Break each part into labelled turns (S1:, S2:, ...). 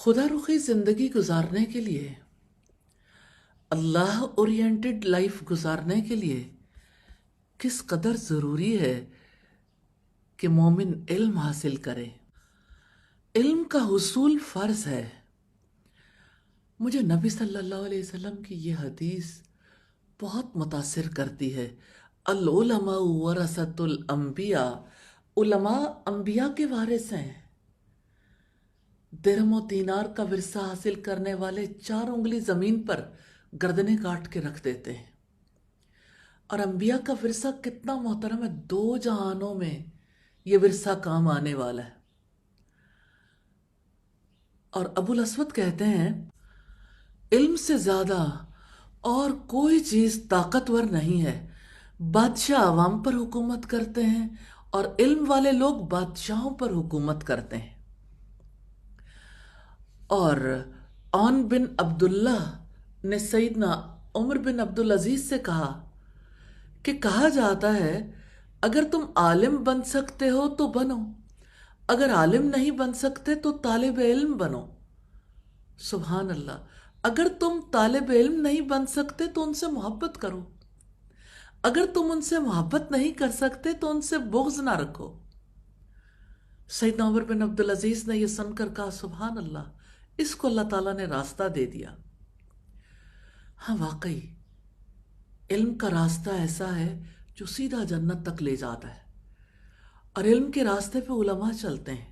S1: خدا رخی زندگی گزارنے کے لیے، اللہ اورینٹڈ لائف گزارنے کے لیے کس قدر ضروری ہے کہ مومن علم حاصل کرے۔ علم کا حصول فرض ہے۔ مجھے نبی صلی اللہ علیہ وسلم کی یہ حدیث بہت متاثر کرتی ہے۔ العلماء ورثۃ الانبیاء، علماء انبیاء کے وارث ہیں۔ درہم و دینار کا ورثہ حاصل کرنے والے 4 انگلی زمین پر گردنیں کاٹ کے رکھ دیتے ہیں، اور انبیاء کا ورثہ کتنا محترم ہے، 2 جہانوں میں یہ ورثہ کام آنے والا ہے۔ اور ابو الاسود کہتے ہیں علم سے زیادہ اور کوئی چیز طاقتور نہیں ہے۔ بادشاہ عوام پر حکومت کرتے ہیں اور علم والے لوگ بادشاہوں پر حکومت کرتے ہیں۔ اور عون بن عبداللہ نے سیدنا عمر بن عبدالعزیز سے کہا کہ کہا جاتا ہے اگر تم عالم بن سکتے ہو تو بنو، اگر عالم نہیں بن سکتے تو طالب علم بنو۔ سبحان اللہ! اگر تم طالب علم نہیں بن سکتے تو ان سے محبت کرو، اگر تم ان سے محبت نہیں کر سکتے تو ان سے بغض نہ رکھو۔ سیدنا عمر بن عبدالعزیز نے یہ سن کر کہا سبحان اللہ، اس کو اللہ تعالیٰ نے راستہ دے دیا۔ ہاں واقعی علم کا راستہ ایسا ہے جو سیدھا جنت تک لے جاتا ہے، اور علم کے راستے پہ علماء چلتے ہیں۔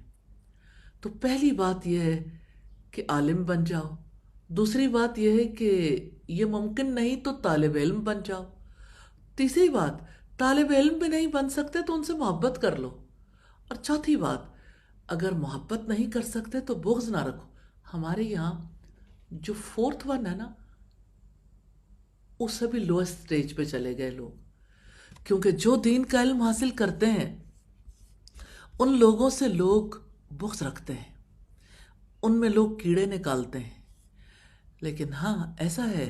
S1: تو پہلی بات یہ ہے کہ عالم بن جاؤ، دوسری بات یہ ہے کہ یہ ممکن نہیں تو طالب علم بن جاؤ، تیسری بات طالب علم بھی نہیں بن سکتے تو ان سے محبت کر لو، اور چوتھی بات اگر محبت نہیں کر سکتے تو بغض نہ رکھو۔ ہمارے یہاں جو 4th ون ہے نا، اس سے بھی لوئسٹ سٹیج پہ چلے گئے لوگ، کیونکہ جو دین کا علم حاصل کرتے ہیں ان لوگوں سے لوگ بغض رکھتے ہیں، ان میں لوگ کیڑے نکالتے ہیں۔ لیکن ہاں ایسا ہے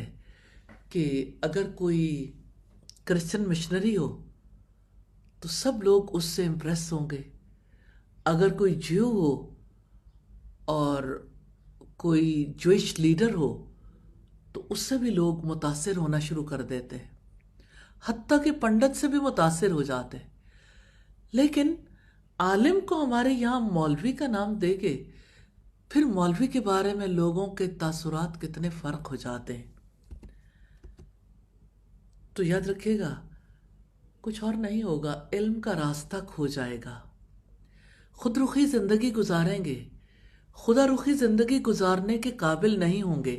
S1: کہ اگر کوئی کرسچن مشنری ہو تو سب لوگ اس سے امپریس ہوں گے، اگر کوئی جیو ہو اور کوئی جوئش لیڈر ہو تو اس سے بھی لوگ متاثر ہونا شروع کر دیتے ہیں، حتیٰ کہ پنڈت سے بھی متاثر ہو جاتے ہیں۔ لیکن عالم کو ہمارے یہاں مولوی کا نام دے کے پھر مولوی کے بارے میں لوگوں کے تاثرات کتنے فرق ہو جاتے ہیں۔ تو یاد رکھیے گا کچھ اور نہیں ہوگا، علم کا راستہ کھو جائے گا، خود رخی زندگی گزاریں گے، خدا رخی زندگی گزارنے کے قابل نہیں ہوں گے۔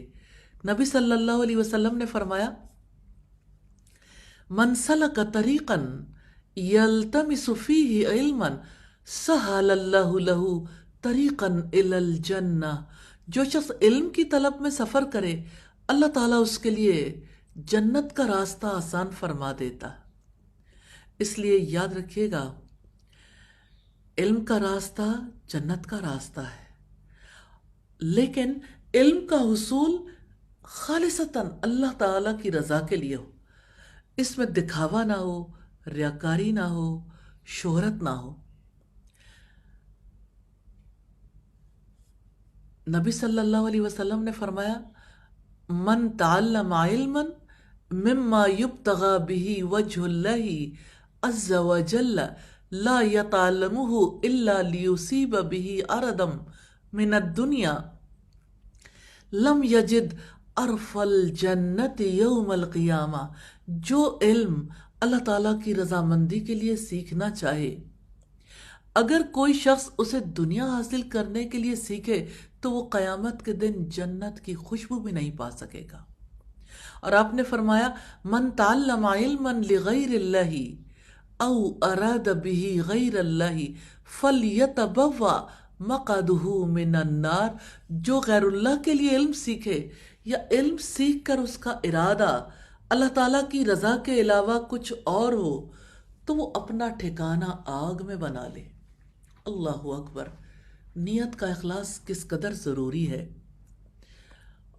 S1: نبی صلی اللہ علیہ وسلم نے فرمایا من سلک طریقا یلتمس فیہ علما سہل اللہ لہ طریقا الی الجنہ، جو شخص علم کی طلب میں سفر کرے اللہ تعالیٰ اس کے لیے جنت کا راستہ آسان فرما دیتا۔ اس لیے یاد رکھیے گا علم کا راستہ جنت کا راستہ ہے، لیکن علم کا حصول خالصتاً اللہ تعالیٰ کی رضا کے لیے ہو، اس میں دکھاوا نہ ہو، ریاکاری نہ ہو، شہرت نہ ہو۔ نبی صلی اللہ علیہ وسلم نے فرمایا من تعلم علما مما یبتغى به وجه اللہ عز وجل لا يتعلمه الا ليصيب به عرضا من الدنیا لم یجد عرف الجنت یوم القیامہ۔ جو علم اللہ تعالیٰ کی رضامندی کے لیے سیکھنا چاہے، اگر کوئی شخص اسے دنیا حاصل کرنے کے لیے سیکھے تو وہ قیامت کے دن جنت کی خوشبو بھی نہیں پا سکے گا۔ اور آپ نے فرمایا من تعلم علما لغیر اللہ او اراد به غیر اللہ فلیتبوأ مقعدہ من النار، جو غیر اللہ کے لیے علم سیکھے یا علم سیکھ کر اس کا ارادہ اللہ تعالیٰ کی رضا کے علاوہ کچھ اور ہو تو وہ اپنا ٹھکانہ آگ میں بنا لے۔ اللہ اکبر! نیت کا اخلاص کس قدر ضروری ہے،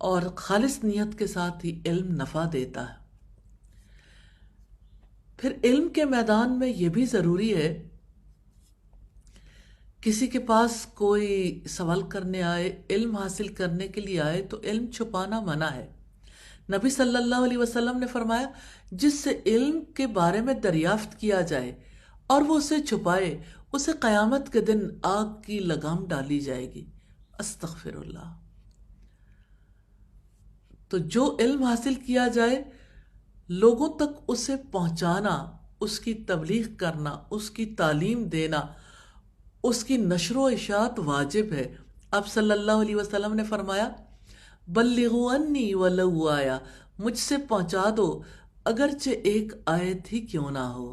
S1: اور خالص نیت کے ساتھ ہی علم نفع دیتا ہے۔ پھر علم کے میدان میں یہ بھی ضروری ہے کسی کے پاس کوئی سوال کرنے آئے، علم حاصل کرنے کے لیے آئے تو علم چھپانا منع ہے۔ نبی صلی اللہ علیہ وسلم نے فرمایا جس سے علم کے بارے میں دریافت کیا جائے اور وہ اسے چھپائے، اسے قیامت کے دن آگ کی لگام ڈالی جائے گی۔ استغفر اللہ۔ تو جو علم حاصل کیا جائے لوگوں تک اسے پہنچانا، اس کی تبلیغ کرنا، اس کی تعلیم دینا، اس کی نشر و اشاعت واجب ہے۔ آپ صلی اللہ علیہ وسلم نے فرمایا بلغوا انی ولو آیا، مجھ سے پہنچا دو اگرچہ ایک آیت ہی کیوں نہ ہو۔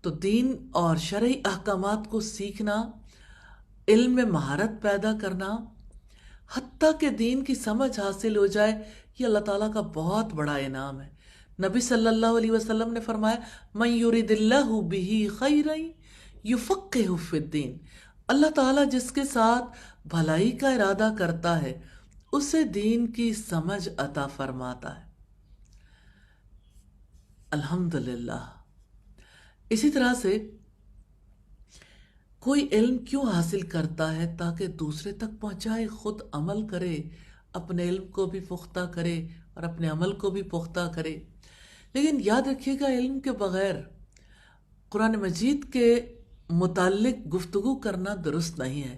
S1: تو دین اور شرعی احکامات کو سیکھنا، علم میں مہارت پیدا کرنا، حتیٰ کہ دین کی سمجھ حاصل ہو جائے، یہ اللہ تعالیٰ کا بہت بڑا انعام ہے۔ نبی صلی اللہ علیہ وسلم نے فرمایا من یرید اللہ بہ خیرا یفقہہ فی الدین، اللہ تعالیٰ جس کے ساتھ بھلائی کا ارادہ کرتا ہے اسے دین کی سمجھ عطا فرماتا ہے۔ الحمدللہ۔ اسی طرح سے کوئی علم کیوں حاصل کرتا ہے؟ تاکہ دوسرے تک پہنچائے، خود عمل کرے، اپنے علم کو بھی پختہ کرے اور اپنے عمل کو بھی پختہ کرے۔ لیکن یاد رکھیے گا علم کے بغیر قرآن مجید کے متعلق گفتگو کرنا درست نہیں ہے۔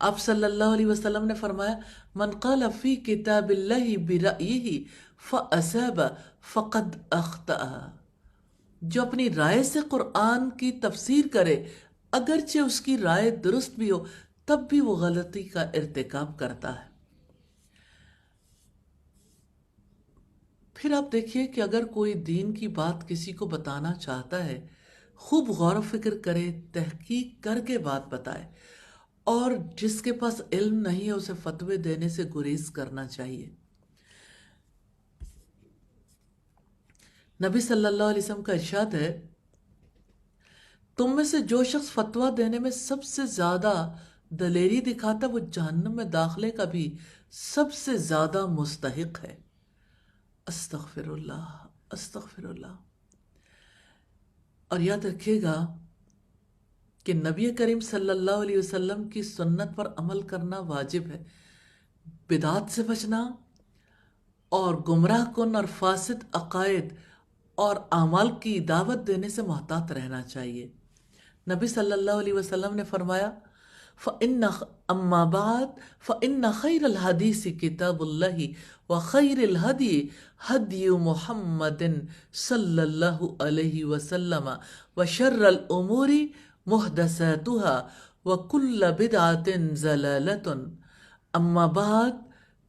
S1: آپ صلی اللہ علیہ وسلم نے فرمایا من قال فی کتاب اللہ برأیہ فأصاب فقد اخطأ، جو اپنی رائے سے قرآن کی تفسیر کرے اگرچہ اس کی رائے درست بھی ہو تب بھی وہ غلطی کا ارتکاب کرتا ہے۔ پھر آپ دیکھیے کہ اگر کوئی دین کی بات کسی کو بتانا چاہتا ہے، خوب غور و فکر کرے، تحقیق کر کے بات بتائے، اور جس کے پاس علم نہیں ہے اسے فتوے دینے سے گریز کرنا چاہیے۔ نبی صلی اللہ علیہ وسلم کا ارشاد ہے تم میں سے جو شخص فتویٰ دینے میں سب سے زیادہ دلیری دکھاتا وہ جہنم میں داخلے کا بھی سب سے زیادہ مستحق ہے۔ استغفر اللہ، استغفر اللہ۔ اور یاد رکھیے گا کہ نبی کریم صلی اللہ علیہ وسلم کی سنت پر عمل کرنا واجب ہے۔ بدعات سے بچنا اور گمراہ کن اور فاسد عقائد اور اعمال کی دعوت دینے سے محتاط رہنا چاہیے۔ نبی صلی اللہ علیہ وسلم نے فرمایا أما بعد فإن خير الحديث كتاب الله وخير الهدي هدي محمد صلی اللہ علیہ وسلم وشر الأمور محدثاتها وكل بدعة ضلالة۔ اما بعد،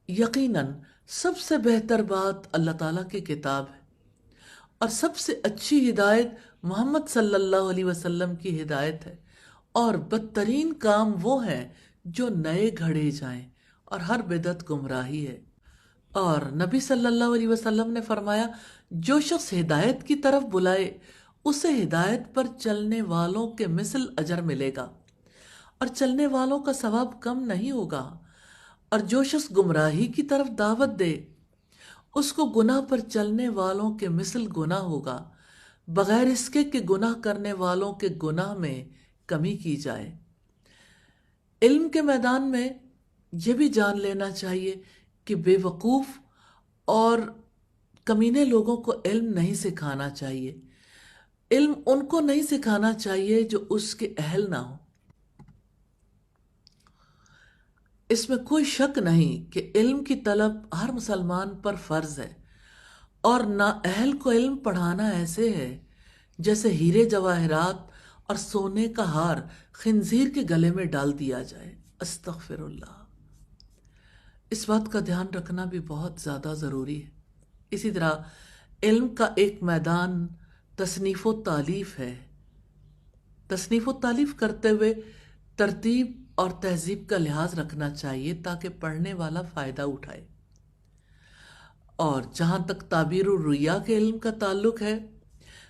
S1: یقیناً سب سے بہتر بات اللہ تعالیٰ کی کتاب ہے اور سب سے اچھی ہدایت محمد صلی اللہ علیہ وسلم کی ہدایت ہے، اور بدترین کام وہ ہیں جو نئے گھڑے جائیں، اور ہر بدعت گمراہی ہے۔ اور نبی صلی اللہ علیہ وسلم نے فرمایا جو شخص ہدایت کی طرف بلائے اسے ہدایت پر چلنے والوں کے مثل اجر ملے گا، اور چلنے والوں کا ثواب کم نہیں ہوگا، اور جو شخص گمراہی کی طرف دعوت دے اس کو گناہ پر چلنے والوں کے مثل گناہ ہوگا، بغیر اس کے کہ گناہ کرنے والوں کے گناہ میں کمی کی جائے۔ علم کے میدان میں یہ بھی جان لینا چاہیے کہ بے وقوف اور کمینے لوگوں کو علم نہیں سکھانا چاہیے۔ علم ان کو نہیں سکھانا چاہیے جو اس کے اہل نہ ہوں۔ اس میں کوئی شک نہیں کہ علم کی طلب ہر مسلمان پر فرض ہے، اور نااہل کو علم پڑھانا ایسے ہے جیسے ہیرے جواہرات اور سونے کا ہار خنزیر کے گلے میں ڈال دیا جائے۔ استغفر اللہ۔ اس بات کا دھیان رکھنا بھی بہت زیادہ ضروری ہے۔ اسی طرح علم کا ایک میدان تصنیف و تالیف ہے۔ تصنیف و تالیف کرتے ہوئے ترتیب اور تہذیب کا لحاظ رکھنا چاہیے تاکہ پڑھنے والا فائدہ اٹھائے۔ اور جہاں تک تعبیر الرؤیا کے علم کا تعلق ہے،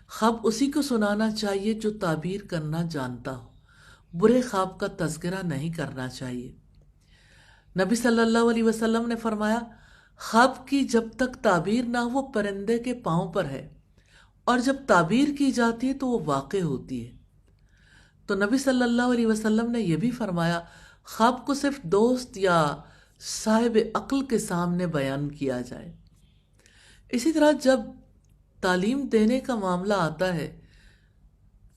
S1: خواب اسی کو سنانا چاہیے جو تعبیر کرنا جانتا ہو، برے خواب کا تذکرہ نہیں کرنا چاہیے۔ نبی صلی اللہ علیہ وسلم نے فرمایا خواب کی جب تک تعبیر نہ ہو وہ پرندے کے پاؤں پر ہے، اور جب تعبیر کی جاتی ہے تو وہ واقع ہوتی ہے۔ تو نبی صلی اللہ علیہ وسلم نے یہ بھی فرمایا خواب کو صرف دوست یا صاحب عقل کے سامنے بیان کیا جائے۔ اسی طرح جب تعلیم دینے کا معاملہ آتا ہے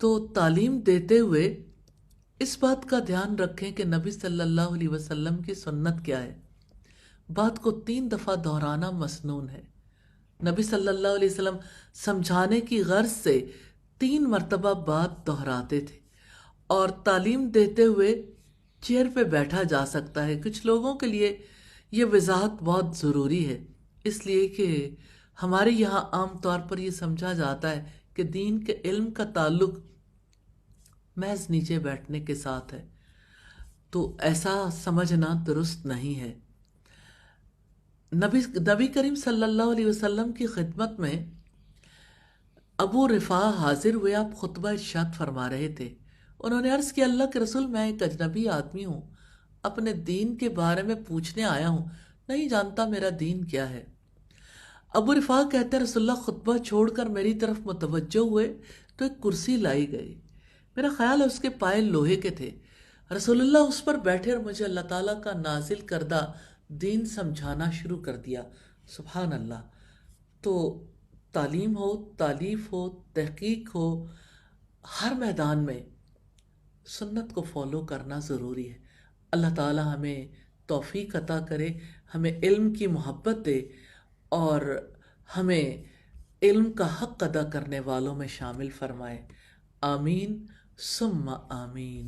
S1: تو تعلیم دیتے ہوئے اس بات کا دھیان رکھیں کہ نبی صلی اللہ علیہ وسلم کی سنت کیا ہے۔ بات کو 3 دفعہ دہرانا مسنون ہے۔ نبی صلی اللہ علیہ وسلم سمجھانے کی غرض سے 3 مرتبہ بات دہراتے تھے، اور تعلیم دیتے ہوئے چیئر پہ بیٹھا جا سکتا ہے۔ کچھ لوگوں کے لیے یہ وضاحت بہت ضروری ہے، اس لیے کہ ہمارے یہاں عام طور پر یہ سمجھا جاتا ہے کہ دین کے علم کا تعلق محض نیچے بیٹھنے کے ساتھ ہے، تو ایسا سمجھنا درست نہیں ہے۔ نبی کریم صلی اللہ علیہ وسلم کی خدمت میں ابو رفاع حاضر ہوئے، آپ خطبہ ارشاد فرما رہے تھے۔ انہوں نے عرض کیا اللہ کے رسول، میں ایک اجنبی آدمی ہوں، اپنے دین کے بارے میں پوچھنے آیا ہوں، نہیں جانتا میرا دین کیا ہے۔ ابو رفاع کہتے ہیں رسول اللہ خطبہ چھوڑ کر میری طرف متوجہ ہوئے تو ایک کرسی لائی گئی، میرا خیال ہے اس کے پائے لوہے کے تھے۔ رسول اللہ اس پر بیٹھے اور مجھے اللہ تعالیٰ کا نازل کردہ دین سمجھانا شروع کر دیا۔ سبحان اللہ۔ تو تعلیم ہو، تالیف ہو، تحقیق ہو، ہر میدان میں سنت کو فالو کرنا ضروری ہے۔ اللہ تعالیٰ ہمیں توفیق عطا کرے، ہمیں علم کی محبت دے، اور ہمیں علم کا حق ادا کرنے والوں میں شامل فرمائے۔ آمین ثم آمین۔